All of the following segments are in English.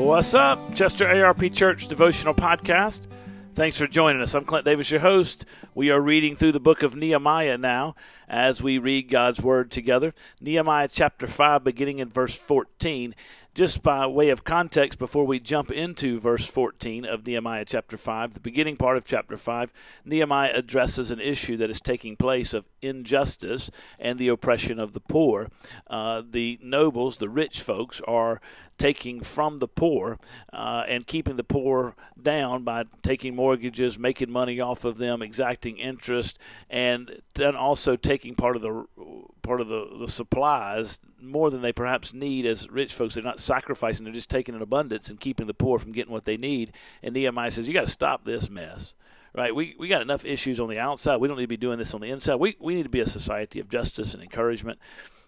What's up? Chester ARP Church Devotional Podcast. Thanks for joining us. I'm Clint Davis, your host. We are reading through the book of Nehemiah now as we read God's Word together. Nehemiah chapter 5, beginning in verse 14. Just by way of context, before we jump into verse 14 of Nehemiah chapter 5, the beginning part of chapter 5, Nehemiah addresses an issue that is taking place of injustice and the oppression of the poor. The nobles, the rich folks, are taking from the poor and keeping the poor down by taking mortgages, making money off of them, exacting interest, and then also taking part of the supplies more than they perhaps need as rich folks. They're not sacrificing, they're just taking in abundance and keeping the poor from getting what they need. And Nehemiah says, you got to stop this mess. Right, we got enough issues on the outside. We don't need to be doing this on the inside. We need to be a society of justice and encouragement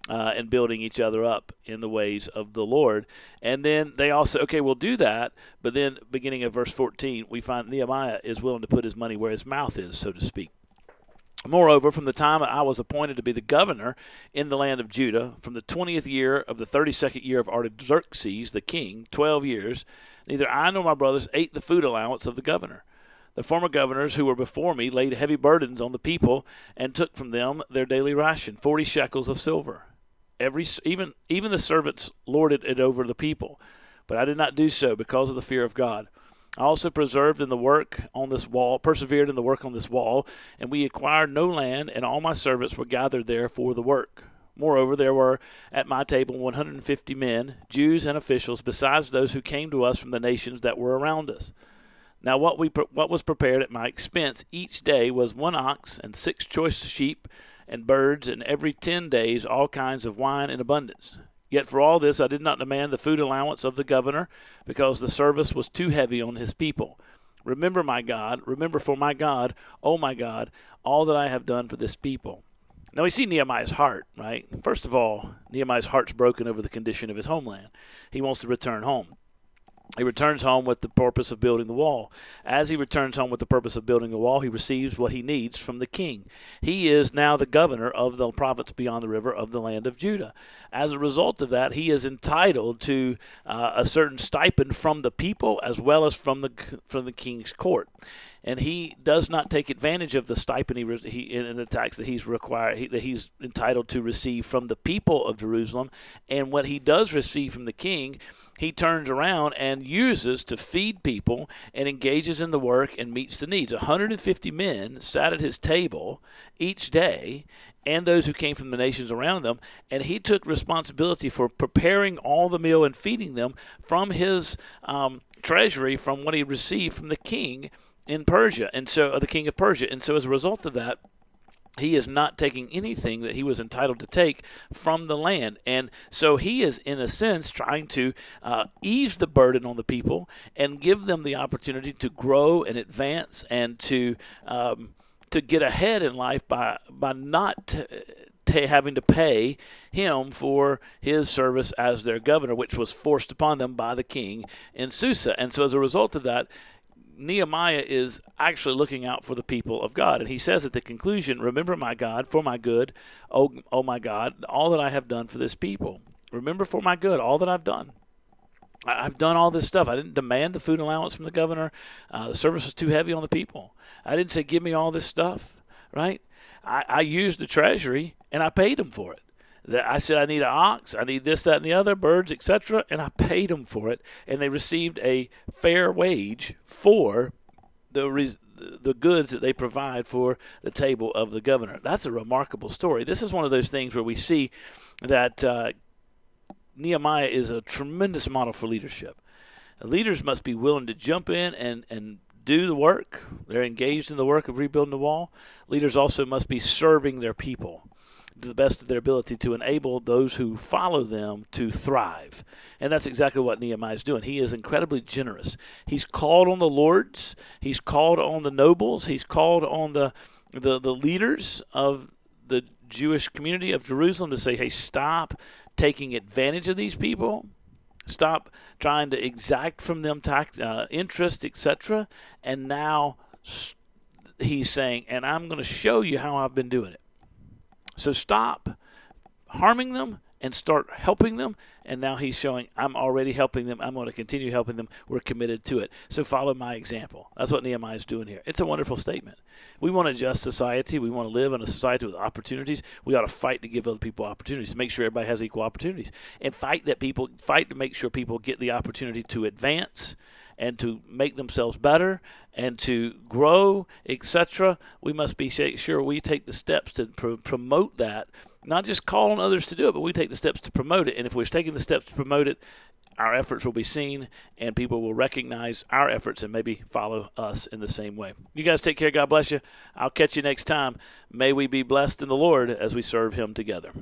and building each other up in the ways of the Lord. And then they also, okay, we'll do that. But then beginning of verse 14, we find Nehemiah is willing to put his money where his mouth is, so to speak. Moreover, from the time I was appointed to be the governor in the land of Judah, from the 20th year of the 32nd year of Artaxerxes, the king, 12 years, neither I nor my brothers ate the food allowance of the governor. The former governors who were before me laid heavy burdens on the people and took from them their daily ration, 40 shekels of silver. Even the servants lorded it over the people, but I did not do so because of the fear of God. I also persevered in the work on this wall, and we acquired no land, and all my servants were gathered there for the work. Moreover, there were at my table 150 men, Jews and officials, besides those who came to us from the nations that were around us. Now what was prepared at my expense each day was 1 ox and 6 choice sheep and birds, and every 10 days all kinds of wine in abundance. Yet for all this I did not demand the food allowance of the governor, because the service was too heavy on his people. Remember for my God, oh my God, all that I have done for this people. Now we see Nehemiah's heart, right? First of all, Nehemiah's heart's broken over the condition of his homeland. He wants to return home. He returns home with the purpose of building the wall. As he returns home with the purpose of building the wall, he receives what he needs from the king. He is now the governor of the province beyond the river of the land of Judah. As a result of that, he is entitled to a certain stipend from the people as well as from the king's court. And he does not take advantage of the stipend in the tax that he's entitled to receive from the people of Jerusalem. And what he does receive from the king, he turns around and uses to feed people and engages in the work and meets the needs. 150 men sat at his table each day, and those who came from the nations around them, and he took responsibility for preparing all the meal and feeding them from his treasury, from what he received from the king in Persia, and so the king of Persia. And so as a result of that, he is not taking anything that he was entitled to take from the land. And so he is, in a sense, trying to ease the burden on the people and give them the opportunity to grow and advance and to get ahead in life by not having to pay him for his service as their governor, which was forced upon them by the king in Susa. And so as a result of that, Nehemiah is actually looking out for the people of God. And he says at the conclusion, remember my God, for my good, oh my God, all that I have done for this people. Remember for my good, all that I've done. I've done all this stuff. I didn't demand the food allowance from the governor. The service was too heavy on the people. I didn't say, give me all this stuff, right? I used the treasury, and I paid them for it. I said, I need an ox, I need this, that, and the other, birds, etc., and I paid them for it, and they received a fair wage for the goods that they provide for the table of the governor. That's a remarkable story. This is one of those things where we see that Nehemiah is a tremendous model for leadership. Leaders must be willing to jump in and do the work. They're engaged in the work of rebuilding the wall. Leaders also must be serving their people to the best of their ability to enable those who follow them to thrive. And that's exactly what Nehemiah is doing. He is incredibly generous. He's called on the lords. He's called on the nobles. He's called on the leaders of the Jewish community of Jerusalem to say, hey, stop taking advantage of these people. Stop trying to exact from them tax, interest, etc. And now he's saying, and I'm going to show you how I've been doing it. So stop harming them and start helping them. And now he's showing, I'm already helping them. I'm going to continue helping them. We're committed to it. So follow my example. That's what Nehemiah is doing here. It's a wonderful statement. We want a just society. We want to live in a society with opportunities. We ought to fight to give other people opportunities, to make sure everybody has equal opportunities, and fight to make sure people get the opportunity to advance and to make themselves better and to grow, etc. We must be sure we take the steps to promote that, not just call on others to do it, but we take the steps to promote it. And if we're taking the steps to promote it, our efforts will be seen and people will recognize our efforts and maybe follow us in the same way. You guys take care. God bless you. I'll catch you next time. May we be blessed in the Lord as we serve him together.